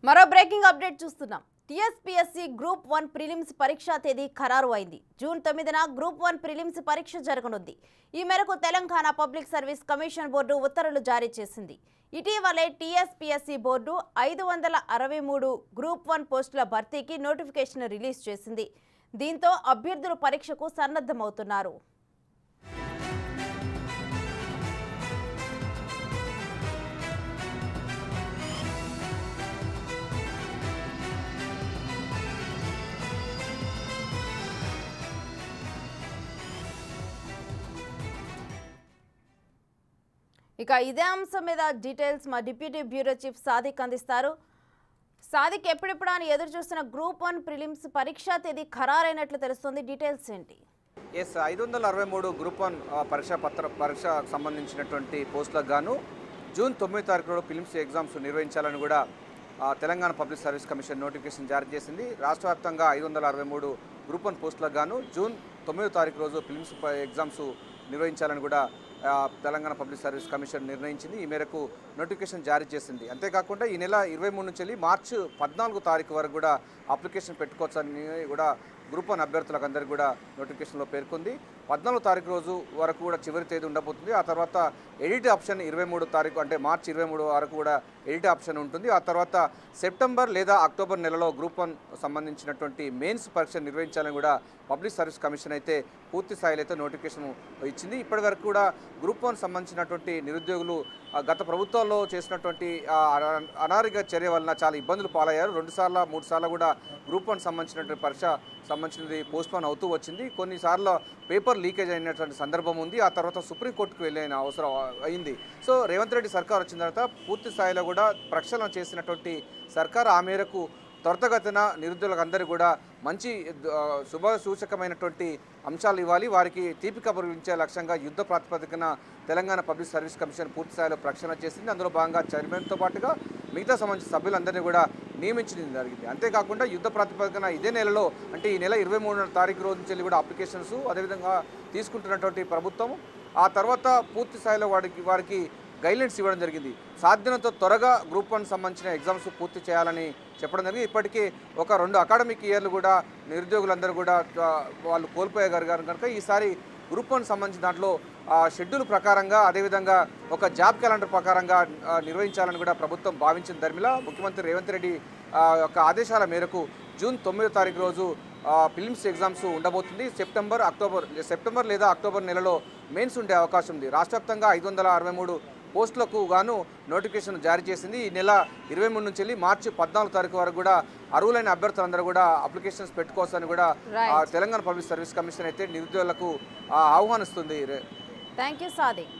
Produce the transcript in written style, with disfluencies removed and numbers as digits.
మరో breaking update చూస్తున్నాం. TSPSC group 1 prelims పరీక్షా తేదీ ఖరారు అయింది. జూన్ 9న గ్రూప్ 1 ప్రిలిమ్స్ పరీక్ష జరగనుంది. ఈ మేరకు Telangana public service commission board ఉత్తర్వులు జారీ చేసింది. ఇటీవలే టీఎస్పీఎస్సీ బోర్డు 563 గ్రూప్ 1 పోస్టుల భర్తీకి నోటిఫికేషన్ రిలీజ్ చేసింది. దీంతో అభ్యర్థులు పరీక్షకు సన్నద్ధమవుతున్నారు. ఇక ఇదే అంశం మీద డీటెయిల్స్ మా డిప్యూటీ బ్యూరో చీఫ్ సాదిక్ అందిస్తారు. సాదిక్, ఎప్పుడెప్పుడు అని ఎదురు చూస్తున్న గ్రూప్ 1 ప్రిలిమ్స్ పరీక్షా తేదీ ఖరారైనట్లు తెలుస్తుంది. డీటెయిల్స్ ఏంటి? 563 గ్రూప్ 1 పరీక్షకు సంబంధించినటువంటి పోస్టులకు గాను జూన్ 9 తారీఖులో ప్రిలిమ్స్ ఎగ్జామ్స్ నిర్వహించాలని కూడా Telangana public service commission notification జారీ చేసింది. రాష్ట్ర వ్యాప్తంగా 563 గ్రూప్ 1 పోస్టులకు గాను జూన్ 9 తారీఖు రోజు ప్రిలిమ్స్ ఎగ్జామ్స్ నిర్వహించాలని కూడా తెలంగాణ పబ్లిక్ సర్వీస్ కమిషన్ నిర్ణయించింది. ఈ మేరకు నోటిఫికేషన్ జారీ చేసింది. అంతేకాకుండా ఈ నెల 23 నుంచి వెళ్ళి మార్చి 14 తారీఖు వరకు కూడా అప్లికేషన్ పెట్టుకోవచ్చని కూడా గ్రూప్ 1 అభ్యర్థులకు అందరికీ కూడా నోటిఫికేషన్లో పేర్కొంది. 14 తారీఖు రోజు వరకు కూడా చివరి తేదీ ఉండబోతుంది. ఆ తర్వాత ఎడిట్ ఆప్షన్ 23 తారీఖు అంటే మార్చి 23 వరకు కూడా ఎడిట్ ఆప్షన్ ఉంటుంది. ఆ తర్వాత సెప్టెంబర్ లేదా అక్టోబర్ నెలలో గ్రూప్ 1 సంబంధించినటువంటి మెయిన్స్ పరీక్ష నిర్వహించాలని కూడా పబ్లిక్ సర్వీస్ కమిషన్ అయితే పూర్తి స్థాయిలో అయితే నోటిఫికేషన్ ఇచ్చింది. ఇప్పటి వరకు కూడా గ్రూప్ 1 సంబంధించినటువంటి నిరుద్యోగులు గత ప్రభుత్వాల్లో చేసినటువంటి అనారోగ్య చర్య వలన చాలా ఇబ్బందులు పాలయ్యారు. 2 సార్లు 3 సార్లు కూడా గ్రూప్ 1 సంబంధించినటువంటి పరీక్ష సంబంధించినది పోస్ట్పోన్ అవుతూ వచ్చింది. కొన్నిసార్లు పేపర్ లీకేజ్ అయినటువంటి సందర్భం ఉంది. ఆ తర్వాత సుప్రీంకోర్టుకు వెళ్ళిన అవసరం అయింది. సో రేవంత్ రెడ్డి సర్కార్ వచ్చిన తర్వాత పూర్తి స్థాయిలో కూడా ప్రక్షాళన చేసినటువంటి సర్కార్ ఆ మేరకు త్వరితగతిన నిరుద్యోగులకు అందరికీ కూడా మంచి శుభ సూచకమైనటువంటి అంశాలు ఇవ్వాలి, వారికి తీపి కబురు ఇచ్చే లక్ష్యంగా యుద్ధ ప్రాతిపదికన తెలంగాణ పబ్లిక్ సర్వీస్ కమిషన్ పూర్తి స్థాయిలో ప్రక్షాళన చేసింది. అందులో భాగంగా చైర్మన్తో పాటుగా మిగతా సంబంధించిన సభ్యులందరినీ కూడా నియమించడం జరిగింది. అంతేకాకుండా యుద్ధ ప్రాతిపదికన ఇదే నెలలో అంటే ఈ నెల 23 తారీఖు రోజు నుంచి కూడా అప్లికేషన్స్ అదేవిధంగా తీసుకుంటున్నటువంటి ప్రభుత్వం ఆ తర్వాత పూర్తి స్థాయిలో వారికి గైడ్లైన్స్ ఇవ్వడం జరిగింది. సాధ్యమైనంత త్వరగా గ్రూప్ 1 సంబంధించిన ఎగ్జామ్స్ పూర్తి చేయాలని చెప్పడం జరిగింది. ఇప్పటికీ ఒక 2 అకాడమిక్ ఇయర్లు కూడా నిరుద్యోగులందరూ కూడా వాళ్ళు కోల్పోయేగారు కనుక ఈసారి గ్రూప్ 1 సంబంధించిన దాంట్లో షెడ్యూల్ ప్రకారంగా అదేవిధంగా ఒక జాబ్ క్యాలెండర్ ప్రకారంగా నిర్వహించాలని కూడా ప్రభుత్వం భావించిన ధర్మిలా ముఖ్యమంత్రి రేవంత్ రెడ్డి యొక్క ఆదేశాల మేరకు జూన్ 9 తారీఖు రోజు ప్రిలిమ్స్ ఎగ్జామ్స్ ఉండబోతుంది. సెప్టెంబర్ లేదా అక్టోబర్ నెలలో మెయిన్స్ ఉండే అవకాశం ఉంది. రాష్ట్ర వ్యాప్తంగా 563 పోస్టులకు గాను నోటిఫికేషన్ జారీ చేసింది. ఈ నెల 23 నుంచి వెళ్ళి మార్చి 14 తారీఖు వరకు కూడా అర్హులైన అభ్యర్థులందరూ కూడా అప్లికేషన్స్ పెట్టుకోవచ్చని కూడా తెలంగాణ పబ్లిక్ సర్వీస్ కమిషన్ అయితే నిరుద్యోగులకు ఆహ్వానిస్తుంది. Thank you Sadiq.